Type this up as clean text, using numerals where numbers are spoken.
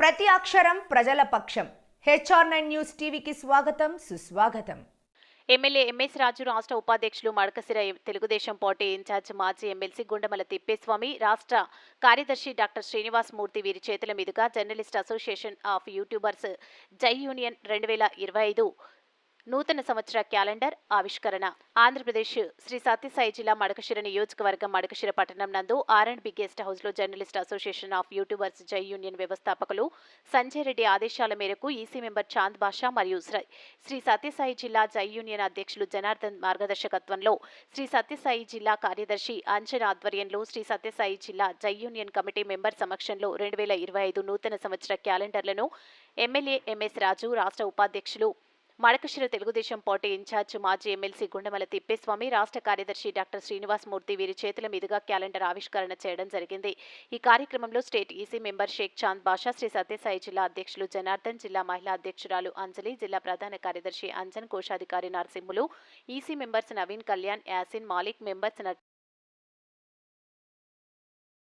ప్రతి అక్షరం ప్రజల పక్షం. HR9 న్యూస్ టీవీకి స్వాగతం, సుస్వాగతం. ఎమ్మెల్యే ఎంఎస్ రాజు రాష్ట్ర ఉపాధ్యక్షులు మడకశిర తెలుగుదేశం పార్టీ ఇన్ఛార్జ్ మాజీ ఎమ్మెల్సీ గుండమల తిప్పేస్వామి, రాష్ట్ర కార్యదర్శి డాక్టర్ శ్రీనివాస్ మూర్తి వీరి చేతుల మీదుగా జర్నలిస్ట్ అసోసియేషన్ ఆఫ్ యూట్యూబర్స్ జై యూనియన్ 2025 నూతన సంవత్సర క్యాలెండర్ ఆవిష్కరణ. ఆంధ్రప్రదేశ్ శ్రీ సత్యసాయి జిల్లా మడకశిర నియోజకవర్గం మడకశిర పట్టణం నందు R&B గెస్ట్ హౌస్ లో జర్నలిస్ట్ అసోసియేషన్ ఆఫ్ యూట్యూబర్స్ జై యూనియన్ వ్యవస్థాపకులు సంజయ్ రెడ్డి ఆదేశాల మేరకు ఈసీ మెంబర్ చాంద్ బాషా మరియు శ్రీ సత్యసాయి జిల్లా జై యూనియన్ అధ్యక్షులు జనార్దన్ మార్గదర్శకత్వంలో శ్రీ సత్యసాయి జిల్లా కార్యదర్శి అంజన్ ఆధ్వర్యంలో శ్రీ సత్యసాయి జిల్లా జై యూనియన్ కమిటీ మెంబర్ సమక్షంలో 2025 నూతన సంవత్సర క్యాలెండర్లను ఎమ్మెల్యే ఎంఎస్ రాజు, రాష్ట్ర ఉపాధ్యక్షులు మడకశిర తెలుగుదేశం పార్టీ ఇన్ఛార్జ్ మాజీ ఎమ్మెల్సీ గుండమల తిప్పేస్వామి, రాష్ట్ర కార్యదర్శి డాక్టర్ శ్రీనివాస్ మూర్తి వీరి చేతుల మీదుగా క్యాలెండర్ ఆవిష్కరణ చేయడం జరిగింది. ఈ కార్యక్రమంలో state EC member Shaik Chand Basha, Sri Sathyasai జిల్లా అధ్యక్షులు జనార్దన్, జిల్లా మహిళా అధ్యక్షురాలు అంజలి, జిల్లా ప్రధాన కార్యదర్శి అంజన్, కోశాధికారి Narasimhulu, EC members Naveen, Kalyan, Yasin, Malik, members